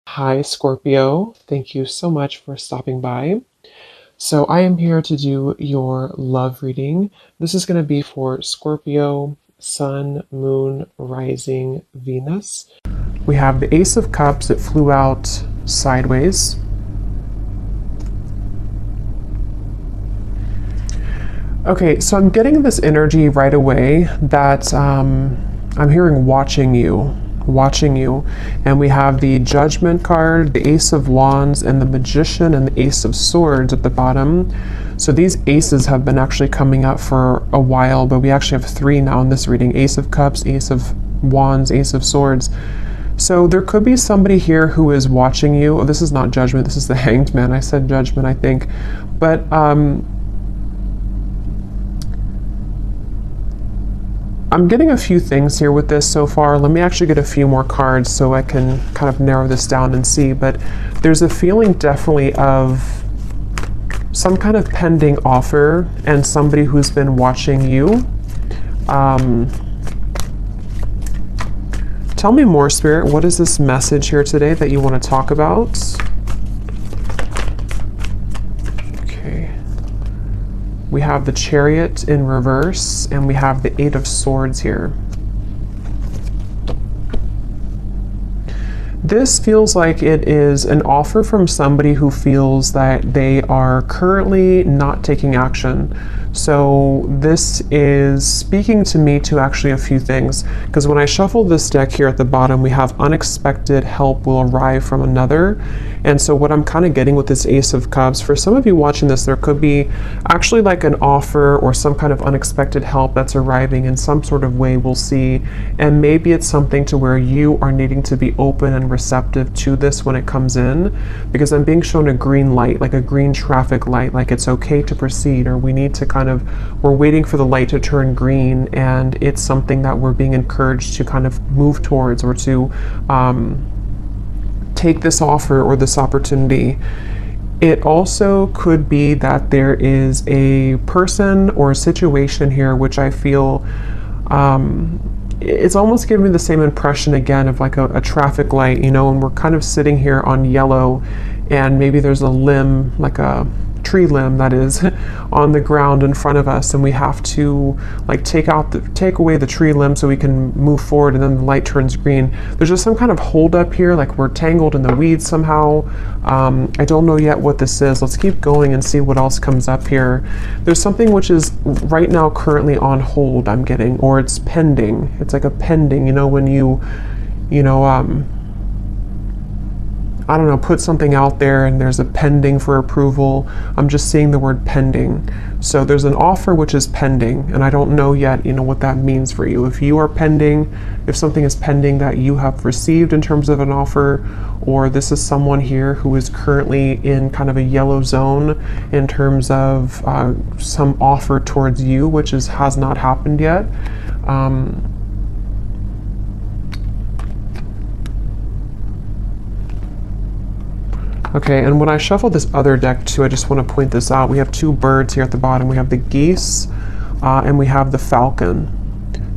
Hi, Scorpio. Thank you so much for stopping by. So, I am here to do your love reading. This is going to be for Scorpio, Sun, Moon, Rising, Venus. We have the Ace of Cups that flew out sideways. Okay, so I'm getting this energy right away that I'm hearing watching you. And we have the Judgment card, the Ace of Wands, and the Magician, and the Ace of Swords at the bottom. So these aces have been actually coming up for a while, but we actually have three now in this reading: Ace of Cups, Ace of Wands, Ace of Swords. So there could be somebody here who is watching you. Oh, this is not Judgment, this is the Hanged Man. I said Judgment, I think. But I'm getting a few things here with this so far. Let me actually get a few more cards so I can kind of narrow this down and see. But there's a feeling definitely of some kind of pending offer and somebody who's been watching you. Tell me more, Spirit. What is this message here today that you want to talk about? We have the Chariot in reverse, and we have the Eight of Swords here. This feels like it is an offer from somebody who feels that they are currently not taking action. So this is speaking to me to actually a few things, because when I shuffle this deck here at the bottom, we have unexpected help will arrive from another. And so what I'm kind of getting with this Ace of Cups, for some of you watching this, there could be actually like an offer or some kind of unexpected help that's arriving in some sort of way, we'll see. And maybe it's something to where you are needing to be open and receptive to this when it comes in, because I'm being shown a green light, like a green traffic light, like it's okay to proceed, or we need to kind of, we're waiting for the light to turn green, and it's something that we're being encouraged to kind of move towards, or to take this offer or this opportunity. It also could be that there is a person or a situation here which I feel it's almost giving me the same impression again of like a traffic light, you know, and we're kind of sitting here on yellow, and maybe there's a limb, like a tree limb that is on the ground in front of us, and we have to like take away the tree limb so we can move forward, and then the light turns green. There's just some kind of hold up here, like we're tangled in the weeds somehow. I don't know yet what this is. Let's keep going and see what else comes up here. There's something which is right now currently on hold, I'm getting, or it's pending. It's like a pending, you know, when you I don't know, put something out there and there's a pending for approval. I'm just seeing the word pending. So there's an offer which is pending, and I don't know yet, you know, what that means for you. If you are pending, if something is pending that you have received in terms of an offer, or this is someone here who is currently in kind of a yellow zone in terms of some offer towards you, which has not happened yet. Okay, and when I shuffle this other deck too, I just want to point this out. We have two birds here at the bottom. We have the geese and we have the falcon.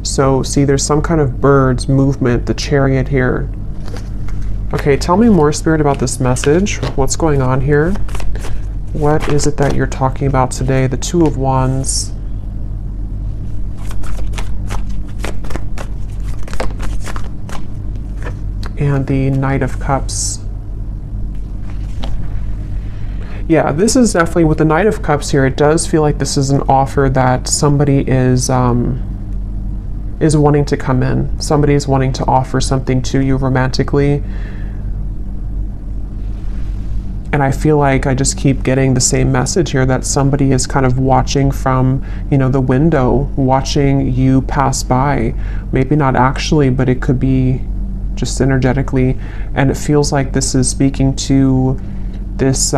So see, there's some kind of birds movement, the Chariot here. Okay, tell me more, Spirit, about this message. What's going on here? What is it that you're talking about today? The Two of Wands. And the Knight of Cups. Yeah, this is definitely, with the Knight of Cups here, it does feel like this is an offer that somebody is wanting to come in. Somebody is wanting to offer something to you romantically. And I feel like I just keep getting the same message here, that somebody is kind of watching from, you know, the window, watching you pass by. Maybe not actually, but it could be just energetically. And it feels like this is speaking to this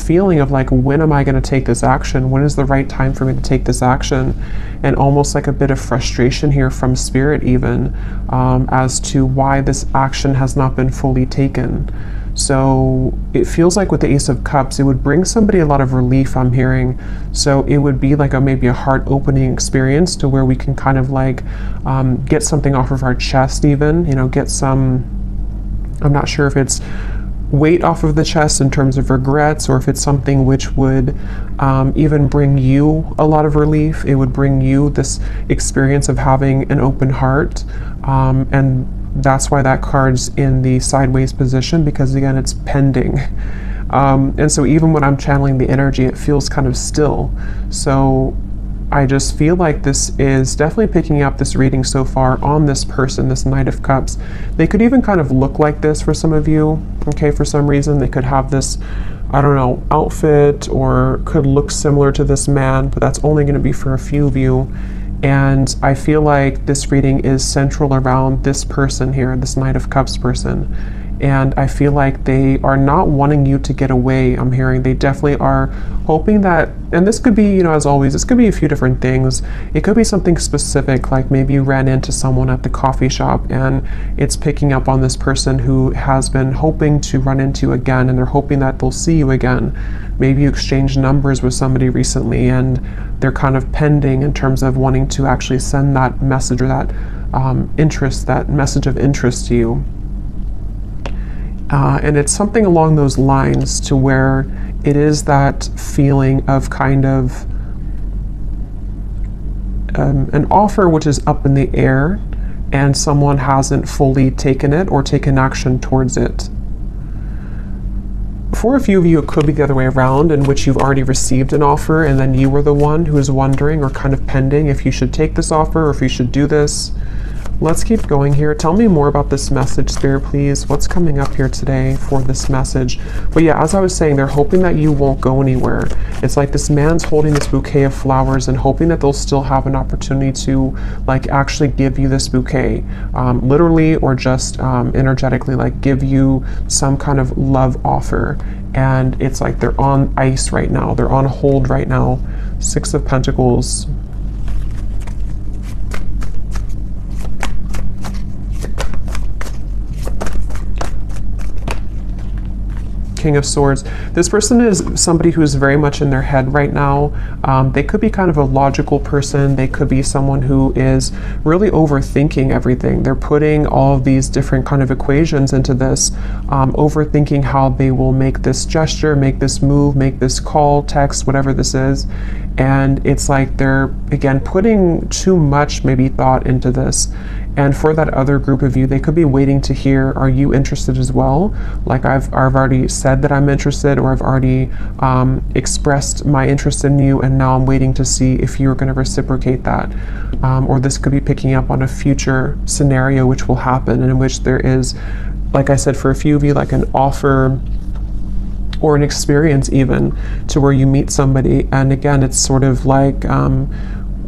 feeling of like, when am I going to take this action? When is the right time for me to take this action? And almost like a bit of frustration here from Spirit even as to why this action has not been fully taken. So it feels like with the Ace of Cups, it would bring somebody a lot of relief, I'm hearing. So it would be like maybe a heart-opening experience to where we can kind of like get something off of our chest even, you know, get some, I'm not sure if it's weight off of the chest in terms of regrets, or if it's something which would even bring you a lot of relief. It would bring you this experience of having an open heart, and that's why that card's in the sideways position, because again, it's pending. And so even when I'm channeling the energy, it feels kind of still. So I just feel like this is definitely picking up this reading so far on this person, this Knight of Cups. They could even kind of look like this for some of you, okay, for some reason. They could have this, I don't know, outfit, or could look similar to this man, but that's only going to be for a few of you. And I feel like this reading is central around this person here, this Knight of Cups person. And I feel like they are not wanting you to get away. I'm hearing they definitely are hoping that, and this could be, you know, as always, this could be a few different things. It could be something specific, like maybe you ran into someone at the coffee shop and it's picking up on this person who has been hoping to run into you again, and they're hoping that they'll see you again. Maybe you exchanged numbers with somebody recently and they're kind of pending in terms of wanting to actually send that message, or that interest, that message of interest to you. And it's something along those lines, to where it is that feeling of kind of an offer which is up in the air, and someone hasn't fully taken it or taken action towards it. For a few of you, it could be the other way around, in which you've already received an offer and then you were the one who is wondering or kind of pending if you should take this offer or if you should do this. Let's keep going here. Tell me more about this message, Spirit, please. What's coming up here today for this message? But yeah, as I was saying, they're hoping that you won't go anywhere. It's like this man's holding this bouquet of flowers and hoping that they'll still have an opportunity to like actually give you this bouquet, literally or just energetically, like give you some kind of love offer. And it's like they're on ice right now. They're on hold right now. Six of Pentacles. King of Swords. This person is somebody who is very much in their head right now. They could be kind of a logical person. They could be someone who is really overthinking everything. They're putting all of these different kind of equations into this, overthinking how they will make this gesture, make this move, make this call, text, whatever this is. And it's like they're, again, putting too much maybe thought into this. And for that other group of you, they could be waiting to hear, are you interested as well? Like I've already said that I'm interested, or I've already expressed my interest in you, and now I'm waiting to see if you're going to reciprocate that. Or this could be picking up on a future scenario which will happen, and in which there is, like I said, for a few of you, like an offer or an experience even, to where you meet somebody, and again, it's sort of like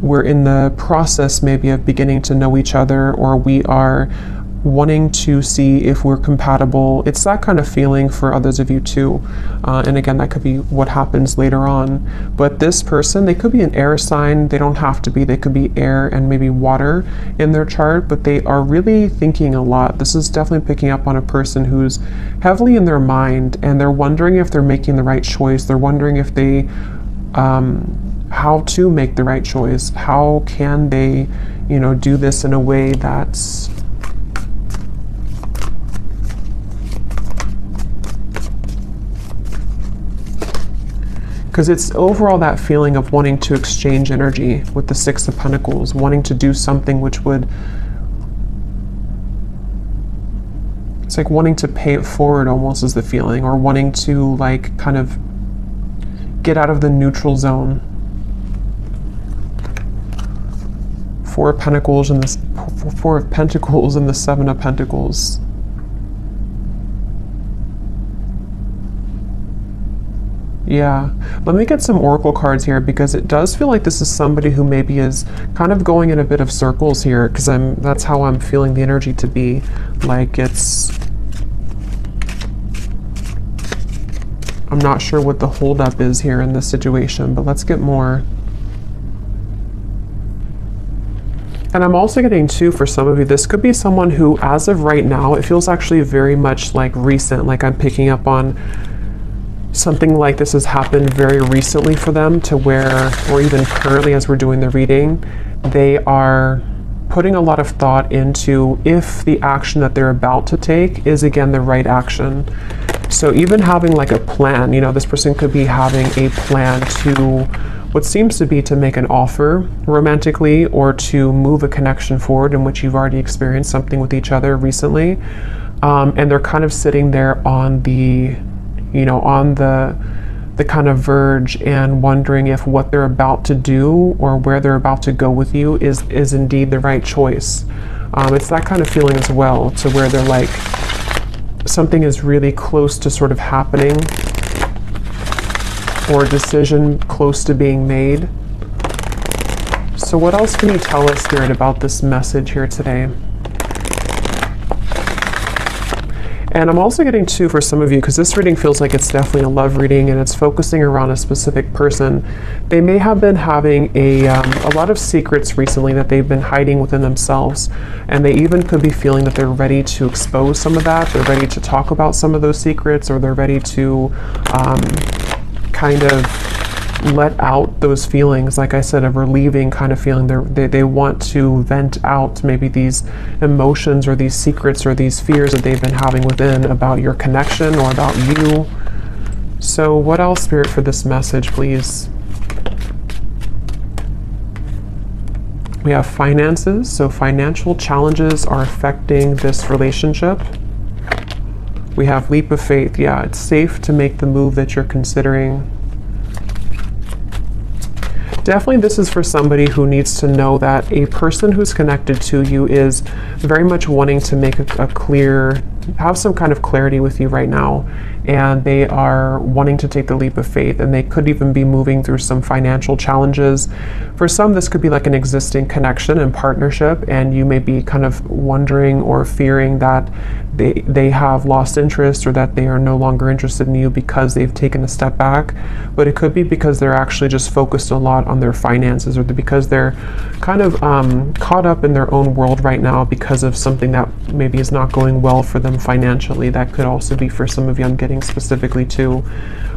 we're in the process maybe of beginning to know each other, or we are wanting to see if we're compatible. It's that kind of feeling for others of you too. And again, that could be what happens later on. But this person, they could be an air sign. They don't have to be. They could be air and maybe water in their chart, but they are really thinking a lot. This is definitely picking up on a person who's heavily in their mind, and they're wondering if they're making the right choice. They're wondering if they how to make the right choice. How can they, you know, do this in a way that's because it's overall that feeling of wanting to exchange energy with the Six of Pentacles, wanting to do something which would, it's like wanting to pay it forward almost is the feeling, or wanting to like kind of get out of the neutral zone. Four of Pentacles and the Four of Pentacles and the Seven of Pentacles. Yeah, let me get some oracle cards here, because it does feel like this is somebody who maybe is kind of going in a bit of circles here, because that's how I'm feeling the energy to be. Like it's, I'm not sure what the holdup is here in this situation, but let's get more. And I'm also getting too, for some of you, this could be someone who, as of right now, it feels actually very much like recent, like I'm picking up on something like this has happened very recently for them, to where, or even currently as we're doing the reading, they are putting a lot of thought into if the action that they're about to take is again the right action. So even having like a plan, you know, this person could be having a plan to what seems to be to make an offer romantically, or to move a connection forward in which you've already experienced something with each other recently. And they're kind of sitting there on the, you know, on the kind of verge, and wondering if what they're about to do or where they're about to go with you is indeed the right choice. It's that kind of feeling as well, to where they're like, something is really close to sort of happening, or a decision close to being made. So what else can you tell us, Spirit, about this message here today? And I'm also getting too, for some of you, because this reading feels like it's definitely a love reading and it's focusing around a specific person. They may have been having a lot of secrets recently that they've been hiding within themselves. And they even could be feeling that they're ready to expose some of that. They're ready to talk about some of those secrets, or they're ready to kind of let out those feelings, like I said, of relieving kind of feeling. They want to vent out maybe these emotions or these secrets or these fears that they've been having within about your connection or about you. So what else, Spirit, for this message, please? We have finances. So financial challenges are affecting this relationship. We have leap of faith. Yeah, it's safe to make the move that you're considering. Definitely this is for somebody who needs to know that a person who's connected to you is very much wanting to make have some kind of clarity with you right now. And they are wanting to take the leap of faith, and they could even be moving through some financial challenges. For some, this could be like an existing connection and partnership, and you may be kind of wondering or fearing that they have lost interest, or that they are no longer interested in you because they've taken a step back. But it could be because they're actually just focused a lot on their finances, or because they're kind of caught up in their own world right now because of something that maybe is not going well for them financially. That could also be for some of you, I'm getting specifically too.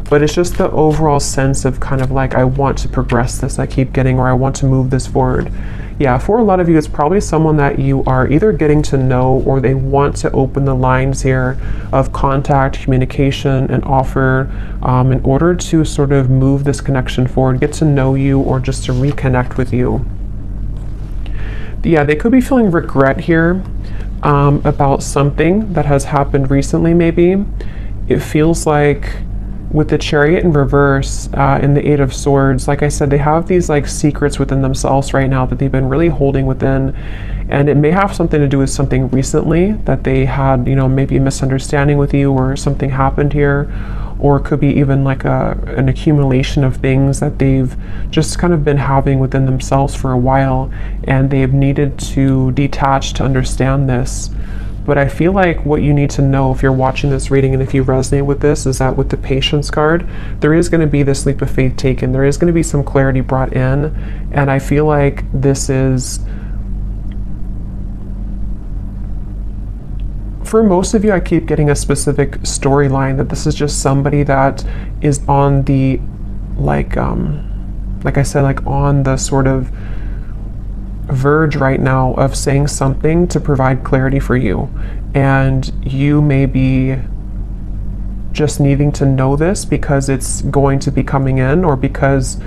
But it's just the overall sense of kind of like, I want to progress this, I keep getting, or I want to move this forward. Yeah, for a lot of you, it's probably someone that you are either getting to know, or they want to open the lines here of contact, communication, and offer in order to sort of move this connection forward, get to know you, or just to reconnect with you. Yeah, they could be feeling regret here about something that has happened recently, maybe. It feels like with the Chariot in reverse and the Eight of Swords, like I said, they have these like secrets within themselves right now that they've been really holding within. And it may have something to do with something recently that they had, you know, maybe a misunderstanding with you, or something happened here. Or it could be even like an accumulation of things that they've just kind of been having within themselves for a while, and they've needed to detach to understand this. But I feel like what you need to know if you're watching this reading, and if you resonate with this, is that with the Patience card, there is going to be this leap of faith taken. There is going to be some clarity brought in. And I feel like this is, for most of you, I keep getting a specific storyline that this is just somebody that is on the, like I said, like on the sort of verge right now of saying something to provide clarity for you. And you may be just needing to know this because it's going to be coming in, or because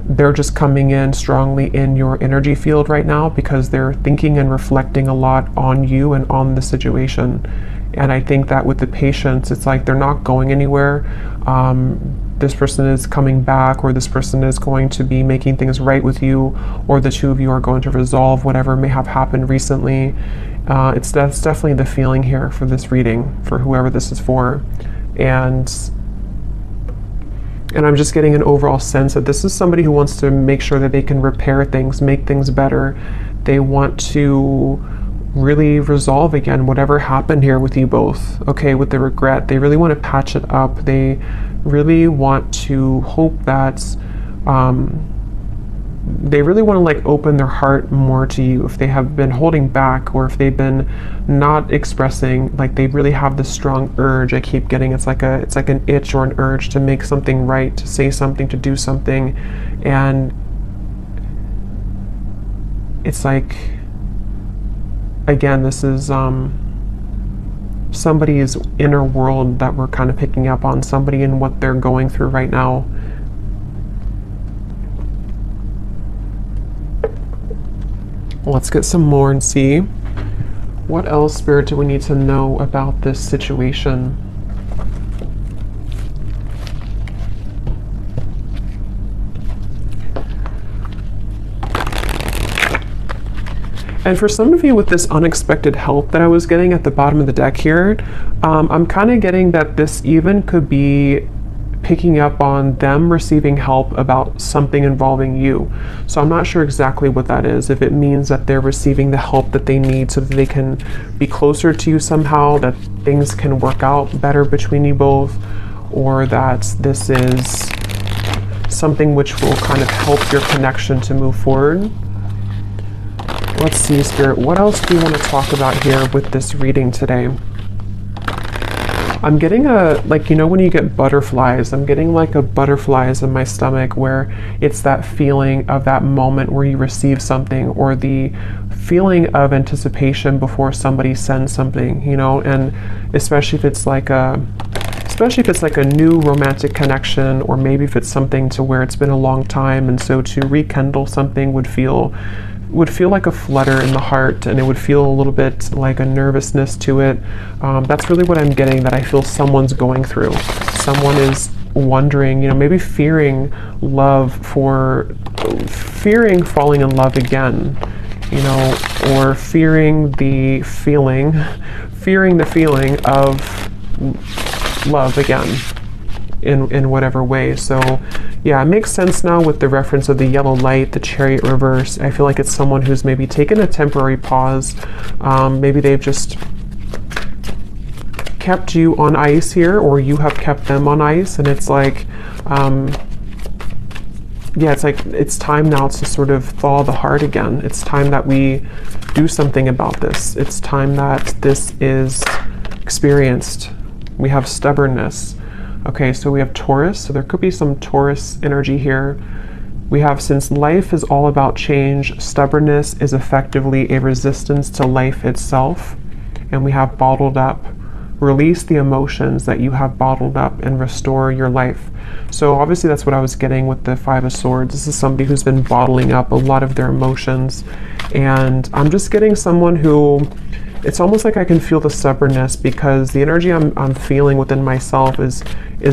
they're just coming in strongly in your energy field right now, because they're thinking and reflecting a lot on you and on the situation. And I think that with the Patience, it's like they're not going anywhere. This person is coming back, or this person is going to be making things right with you, or the two of you are going to resolve whatever may have happened recently. That's definitely the feeling here for this reading, for whoever this is for. And I'm just getting an overall sense that this is somebody who wants to make sure that they can repair things, make things better. They want to really resolve again whatever happened here with you both. Okay, with the regret, they really want to patch it up. They really want to hope that they really want to like open their heart more to you. If they have been holding back, or if they've been not expressing, like they really have this strong urge. I keep getting it's like an itch or an urge to make something right, to say something, to do something. And it's like, again, this is somebody's inner world that we're kind of picking up on, somebody and what they're going through right now. Let's get some more and see what else, Spirit, do we need to know about this situation. And for some of you with this unexpected help that I was getting at the bottom of the deck here, I'm kind of getting that this even could be picking up on them receiving help about something involving you. So I'm not sure exactly what that is, if it means that they're receiving the help that they need so that they can be closer to you somehow, that things can work out better between you both, or that this is something which will kind of help your connection to move forward. Let's see, Spirit, what else do you want to talk about here with this reading today? I'm getting like, you know, when you get butterflies, I'm getting like a butterflies in my stomach, where it's that feeling of that moment where you receive something, or the feeling of anticipation before somebody sends something, you know, and especially if it's like a new romantic connection, or maybe if it's something to where it's been a long time, and so to rekindle something would feel like a flutter in the heart, and it would feel a little bit like a nervousness to it. That's really what I'm getting, that I feel someone's going through. Someone is wondering, you know, maybe fearing falling in love again, you know, or fearing the feeling of love again in whatever way. So yeah, it makes sense now with the reference of the yellow light, the Chariot reverse. I feel like it's someone who's maybe taken a temporary pause. Maybe they've just kept you on ice here, or you have kept them on ice, and it's like, yeah, it's like it's time now to sort of thaw the heart again. It's time that we do something about this. It's time that this is experienced. We have stubbornness. Okay, so we have Taurus, so there could be some Taurus energy here. We have, since life is all about change, stubbornness is effectively a resistance to life itself. And we have bottled up. Release the emotions that you have bottled up and restore your life. So obviously that's what I was getting with the Five of Swords. This is somebody who's been bottling up a lot of their emotions. And I'm just getting someone who, it's almost like I can feel the stubbornness, because the energy I'm feeling within myself is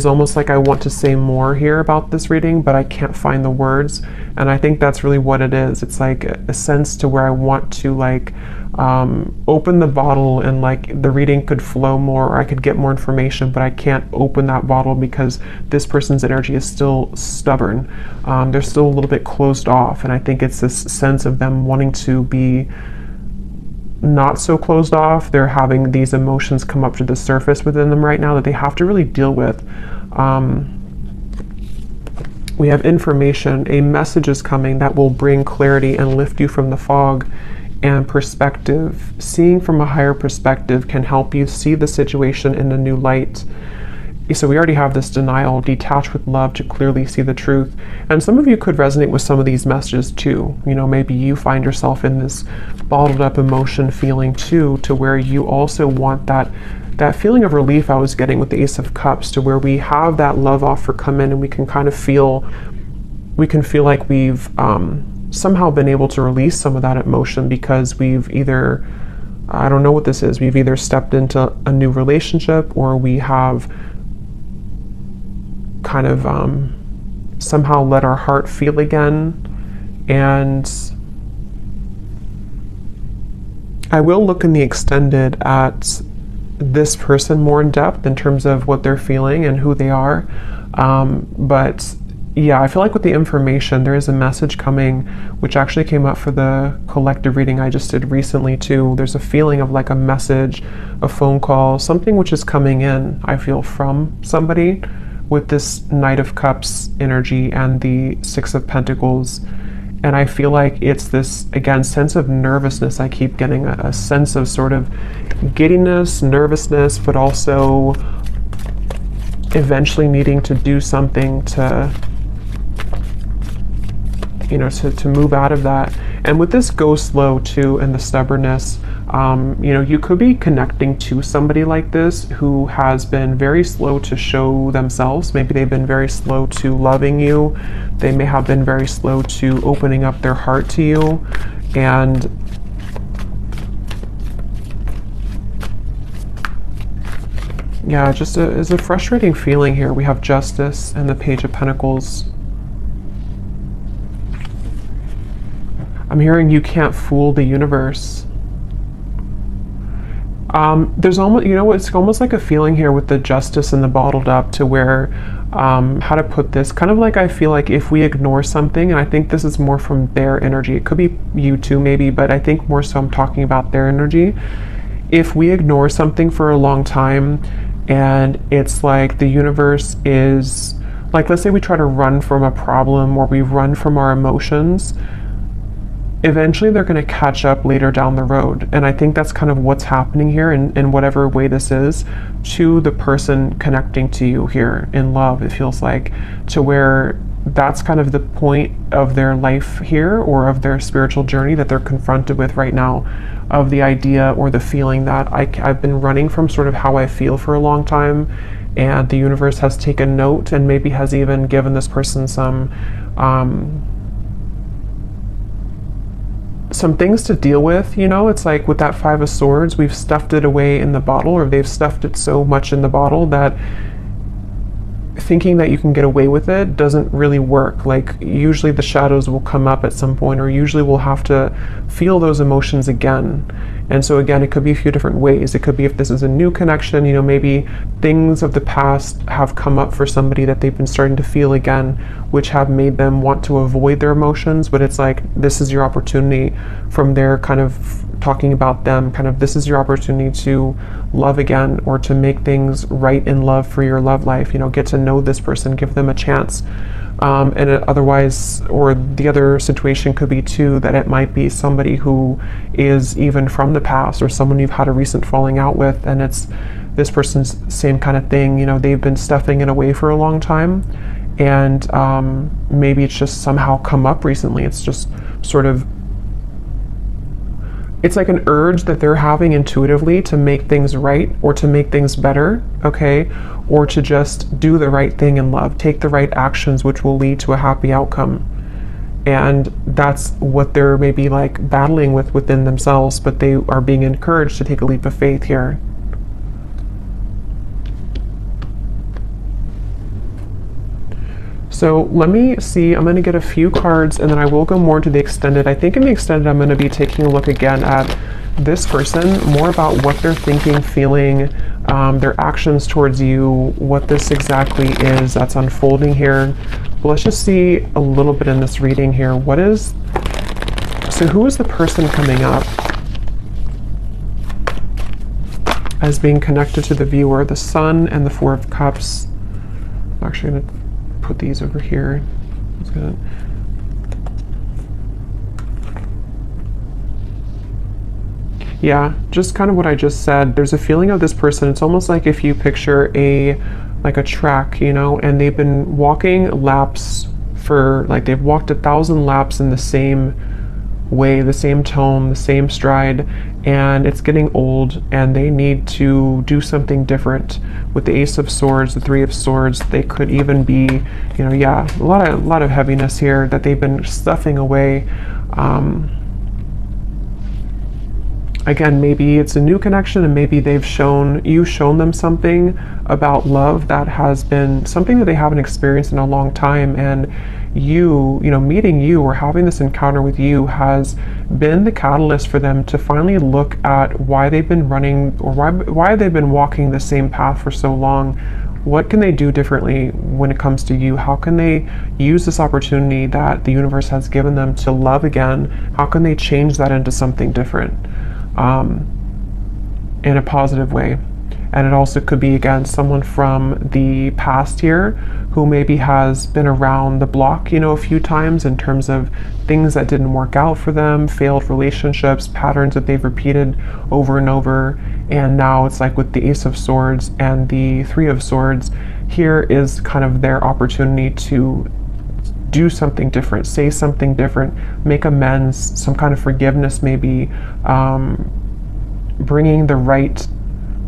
almost like I want to say more here about this reading, but I can't find the words. And I think that's really what it is. It's like a sense to where I want to like open the bottle, and like the reading could flow more, or I could get more information, but I can't open that bottle because this person's energy is still stubborn. They're still a little bit closed off. And I think it's this sense of them wanting to be not so closed off. They're having these emotions come up to the surface within them right now that they have to really deal with. We have information, a message is coming that will bring clarity and lift you from the fog, and perspective. Seeing from a higher perspective can help you see the situation in a new light. So we already have this denial, detach with love to clearly see the truth. And some of you could resonate with some of these messages too. You know, maybe you find yourself in this bottled up emotion feeling too, to where you also want that feeling of relief I was getting with the Ace of Cups, to where we have that love offer come in, and we can feel like we've somehow been able to release some of that emotion, because we've either, I don't know what this is, we've either stepped into a new relationship, or we have kind of somehow let our heart feel again. And I will look in the extended at this person more in depth in terms of what they're feeling and who they are. But yeah, I feel like with the information, there is a message coming, which actually came up for the collective reading I just did recently too. There's a feeling of like a message, a phone call, something which is coming in, I feel, from somebody with this Knight of Cups energy and the Six of Pentacles. And I feel like it's this, again, sense of nervousness. I keep getting a sense of sort of giddiness, nervousness, but also eventually needing to do something to, you know, to move out of that. And with this go slow too, and the stubbornness, You could be connecting to somebody like this who has been very slow to show themselves. Maybe they've been very slow to loving you. They may have been very slow to opening up their heart to you. And yeah, just is a frustrating feeling here. We have Justice and the Page of Pentacles. I'm hearing you can't fool the universe. There's almost, it's almost like a feeling here with the Justice and the bottled up to where, how to put this, kind of like I feel like if we ignore something, and I think this is more from their energy, it could be you too maybe, but I think more so I'm talking about their energy. If we ignore something for a long time, and it's like the universe is, like, let's say we try to run from a problem or we run from our emotions, eventually they're going to catch up later down the road. And I think that's kind of what's happening here in whatever way this is to the person connecting to you here in love, it feels like, to where that's kind of the point of their life here or of their spiritual journey that they're confronted with right now, of the idea or the feeling that I've been running from sort of how I feel for a long time, and the universe has taken note and maybe has even given this person some things to deal with. It's like with that Five of Swords, we've stuffed it away in the bottle, or they've stuffed it so much in the bottle that thinking that you can get away with it doesn't really work. Like, usually the shadows will come up at some point, or usually we'll have to feel those emotions again. And so again, it could be a few different ways. It could be if this is a new connection, maybe things of the past have come up for somebody that they've been starting to feel again, which have made them want to avoid their emotions. But it's like, this is your opportunity, from their kind of talking about them, kind of, this is your opportunity to love again, or to make things right in love for your love life. Get to know this person, give them a chance. Otherwise, or the other situation could be too, that it might be somebody who is even from the past, or someone you've had a recent falling out with, and it's this person's same kind of thing. They've been stuffing it away for a long time, and maybe it's just somehow come up recently. It's just sort of, it's like an urge that they're having intuitively to make things right, or to make things better, okay? Or to just do the right thing in love, take the right actions, which will lead to a happy outcome. And that's what they're maybe like battling with within themselves, but they are being encouraged to take a leap of faith here. So let me see, I'm going to get a few cards, and then I will go more into the extended. I think in the extended, I'm going to be taking a look again at this person, more about what they're thinking, feeling, their actions towards you, what this exactly is that's unfolding here. But let's just see a little bit in this reading here. So who is the person coming up as being connected to the viewer? The Sun and the Four of Cups. I'm actually going to put these over here. Yeah, just kind of what I just said. There's a feeling of this person. It's almost like if you picture a track, and they've been walking laps for, like, they've walked 1,000 laps in the same way, the same tone, the same stride, and it's getting old, and they need to do something different. With the Ace of Swords, the Three of Swords, they could even be, a lot of heaviness here that they've been stuffing away. Again, maybe it's a new connection, and maybe you've shown them something about love that has been something that they haven't experienced in a long time, and meeting you or having this encounter with you has been the catalyst for them to finally look at why they've been running, or why they've been walking the same path for so long. What can they do differently when it comes to you? How can they use this opportunity that the universe has given them to love again? How can they change that into something different, in a positive way? And it also could be, again, someone from the past here who maybe has been around the block, a few times in terms of things that didn't work out for them, failed relationships, patterns that they've repeated over and over. And now it's like with the Ace of Swords and the Three of Swords, here is kind of their opportunity to do something different, say something different, make amends, some kind of forgiveness maybe, bringing the right,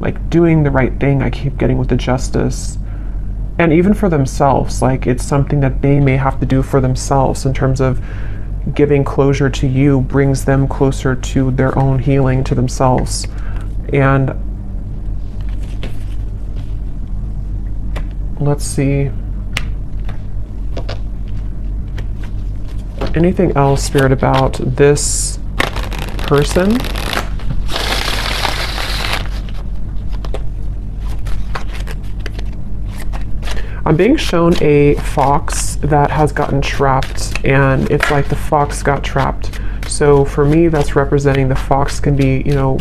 like doing the right thing. I keep getting with the Justice. And even for themselves, like it's something that they may have to do for themselves in terms of giving closure to you brings them closer to their own healing, to themselves. And let's see. Anything else, Spirit, about this person? I'm being shown a fox that has gotten trapped, and it's like the fox got trapped. So for me, that's representing the fox can be, you know,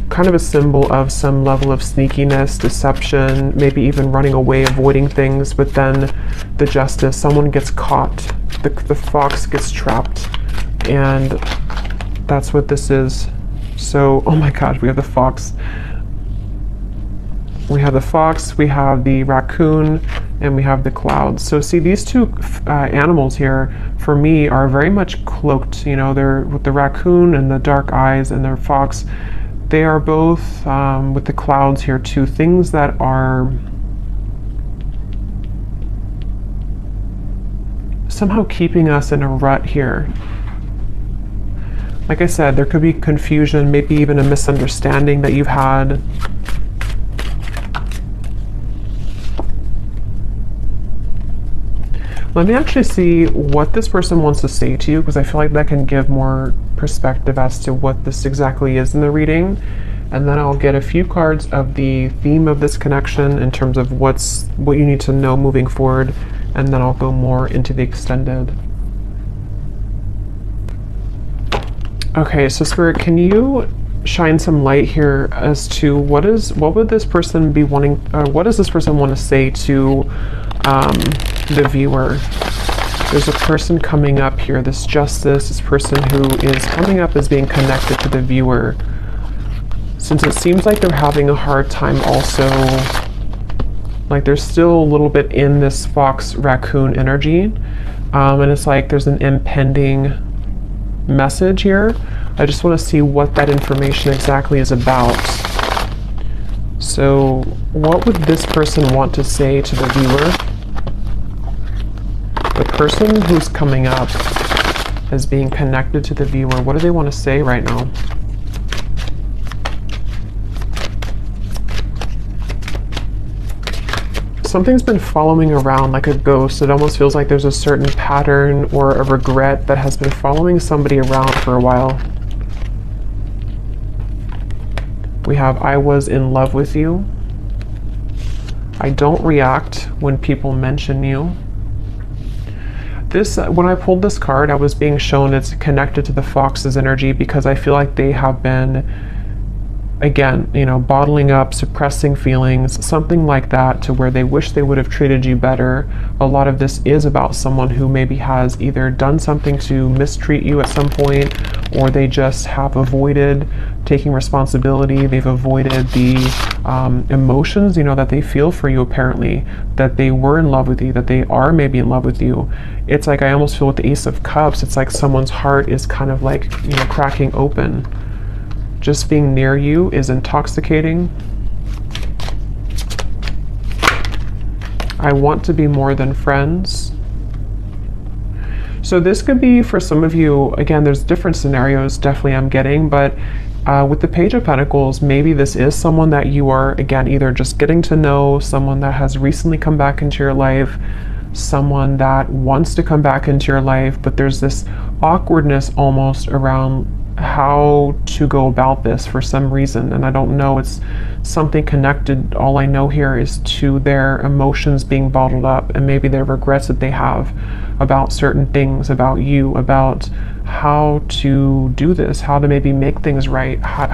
kind of a symbol of some level of sneakiness, deception, maybe even running away, avoiding things. But then the Justice, someone gets caught, the fox gets trapped, and that's what this is. So, oh my God, we have the fox. We have the fox, we have the raccoon, and we have the clouds. So see, these two animals here, for me, are very much cloaked. You know, they're with the raccoon and the dark eyes, and their fox. They are both, with the clouds here too, things that are somehow keeping us in a rut here. Like I said, there could be confusion, maybe even a misunderstanding that you've had. Let me actually see what this person wants to say to you, because I feel like that can give more perspective as to what this exactly is in the reading. And then I'll get a few cards of the theme of this connection in terms of what you need to know moving forward, and then I'll go more into the extended. Okay, so Spirit, can you shine some light here as to what would this person be wanting, what does this person want to say to the viewer? There's a person coming up here, this Justice, this person who is coming up as being connected to the viewer. Since it seems like they're having a hard time also, like they're still a little bit in this fox raccoon energy, and it's like there's an impending message here. I just want to see what that information exactly is about. So what would this person want to say to the viewer? The person who's coming up as being connected to the viewer, what do they want to say right now? Something's been following around like a ghost. It almost feels like there's a certain pattern or a regret that has been following somebody around for a while. We have, I was in love with you. I don't react when people mention you. This, when I pulled this card, I was being shown it's connected to the fox's energy, because I feel like they have been, again, you know, bottling up, suppressing feelings, something like that, to where they wish they would have treated you better. A lot of this is about someone who maybe has either done something to mistreat you at some point, or they just have avoided taking responsibility. They've avoided the emotions, you know, that they feel for you, apparently, that they were in love with you, that they are maybe in love with you. It's like, I almost feel with the Ace of Cups, it's like someone's heart is kind of like, you know, cracking open. Just being near you is intoxicating. I want to be more than friends. So this could be for some of you, again, there's different scenarios definitely I'm getting, but with the Page of Pentacles, maybe this is someone that you are, again, either just getting to know, someone that has recently come back into your life, someone that wants to come back into your life, but there's this awkwardness almost around how to go about this for some reason, and I don't know, it's something connected. All I know here is to their emotions being bottled up, and maybe their regrets that they have about certain things, about you, about how to do this, how to maybe make things right, how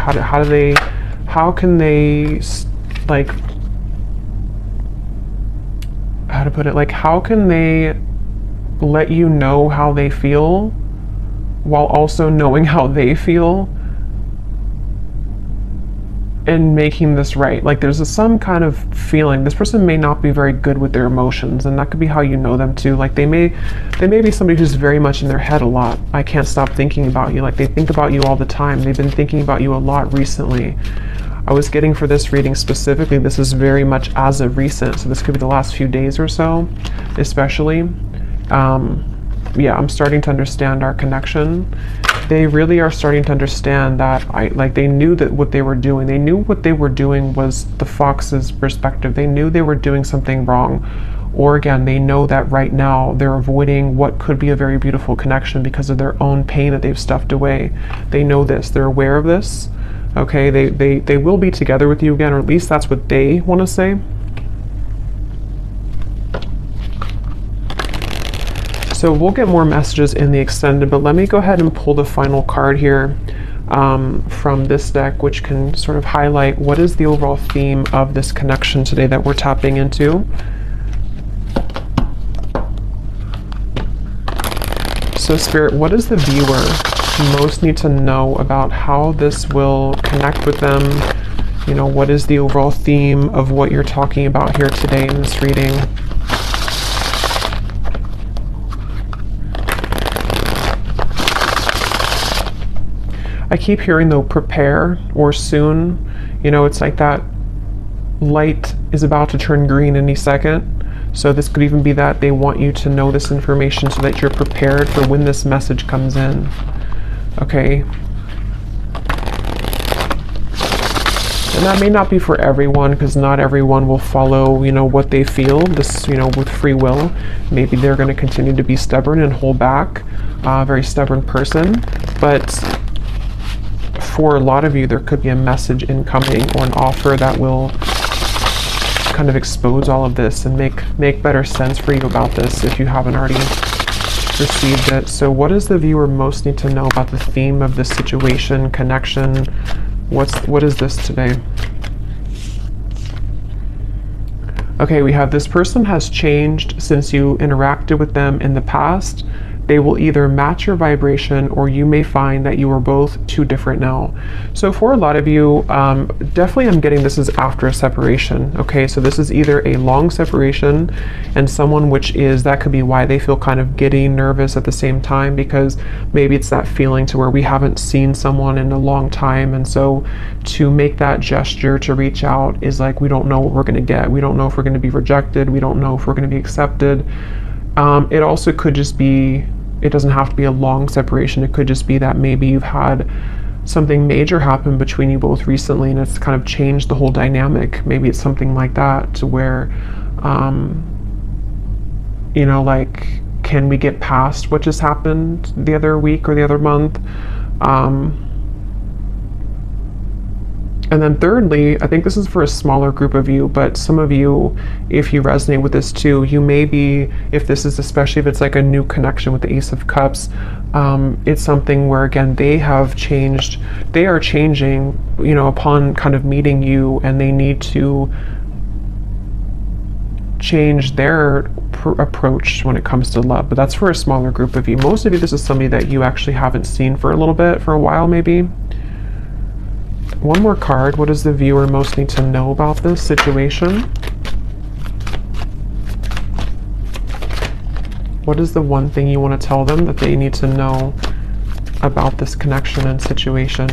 can they, like, how to put it, like, how can they let you know how they feel while also knowing how they feel? in making this right. Like there's some kind of feeling this person may not be very good with their emotions, and that could be how you know them too. Like they may be somebody who's very much in their head a lot. I can't stop thinking about you. Like they think about you all the time. They've been thinking about you a lot recently. I was getting for this reading specifically, this is very much as of recent, so this could be the last few days or so, especially. Yeah, I'm starting to understand our connection. They really are starting to understand that they knew that what they were doing. They knew what they were doing was the fox's perspective. They knew they were doing something wrong. Or again, they know that right now they're avoiding what could be a very beautiful connection because of their own pain that they've stuffed away. They know this, they're aware of this. Okay, they will be together with you again, or at least that's what they want to say. So we'll get more messages in the extended, but let me go ahead and pull the final card here from this deck, which can sort of highlight what is the overall theme of this connection today that we're tapping into. So Spirit, what does the viewer most need to know about how this will connect with them? You know, what is the overall theme of what you're talking about here today in this reading? I keep hearing though, prepare or soon. You know, it's like that light is about to turn green any second. So this could even be that they want you to know this information so that you're prepared for when this message comes in. Okay. And that may not be for everyone, because not everyone will follow, you know, what they feel, this, you know, with free will. Maybe they're going to continue to be stubborn and hold back, very stubborn person. But for a lot of you, there could be a message incoming or an offer that will kind of expose all of this and make better sense for you about this if you haven't already received it. So what does the viewer most need to know about the theme of this situation, connection? What is this today? Okay, we have this person has changed since you interacted with them in the past. They will either match your vibration, or you may find that you are both too different now. So for a lot of you, definitely I'm getting this is after a separation. Okay, so this is either a long separation and someone that could be why they feel kind of giddy, nervous at the same time, because maybe it's that feeling to where we haven't seen someone in a long time. And so to make that gesture to reach out is like, we don't know what we're going to get. We don't know if we're going to be rejected. We don't know if we're going to be accepted. It also could just be, it doesn't have to be a long separation. It could just be that maybe you've had something major happen between you both recently and it's kind of changed the whole dynamic. Maybe it's something like that, to where, you know, like, can we get past what just happened the other week or the other month? And then thirdly, I think this is for a smaller group of you, but some of you, if you resonate with this too, you may be, if this is, especially if it's like a new connection with the Ace of Cups, it's something where, again, they are changing, you know, upon kind of meeting you, and they need to change their approach when it comes to love. But that's for a smaller group of you. Most of you, this is somebody that you actually haven't seen for a little bit, for a while maybe. One more card. What does the viewer most need to know about this situation? What is the one thing you want to tell them that they need to know about this connection and situation?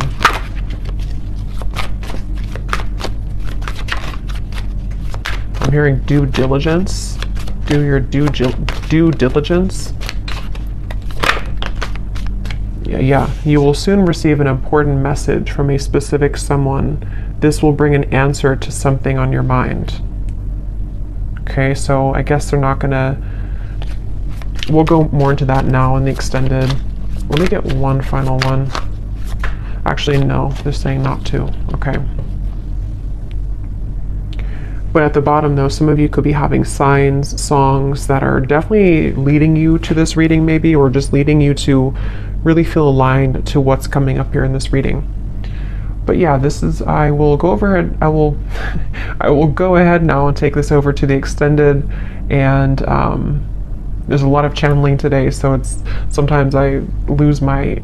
I'm hearing due diligence. Do your due diligence. Yeah, you will soon receive an important message from a specific someone. This will bring an answer to something on your mind. Okay, so I guess they're not gonna, we'll go more into that now in the extended. Let me get one final one. Actually, no, they're saying not to. Okay. But at the bottom though, some of you could be having signs, songs that are definitely leading you to this reading maybe, or just leading you to really feel aligned to what's coming up here in this reading. But yeah, this is, I will go ahead now and take this over to the extended, and there's a lot of channeling today, so it's, sometimes I lose my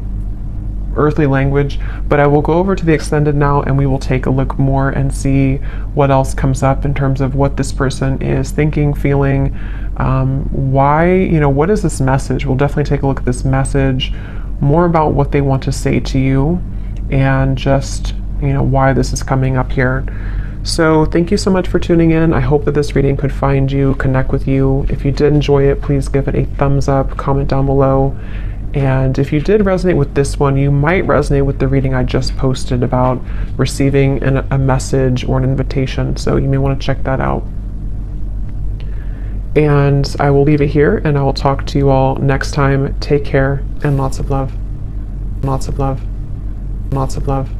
earthly language, but I will go over to the extended now and we will take a look more and see what else comes up in terms of what this person is thinking, feeling, why, what is this message? We'll definitely take a look at this message, more about what they want to say to you, and just, why this is coming up here. So thank you so much for tuning in. I hope that this reading could find you, connect with you. If you did enjoy it, please give it a thumbs up, comment down below. And if you did resonate with this one, you might resonate with the reading I just posted about receiving a message or an invitation. So you may want to check that out. And I will leave it here, and I will talk to you all next time. Take care, and lots of love. Lots of love. Lots of love.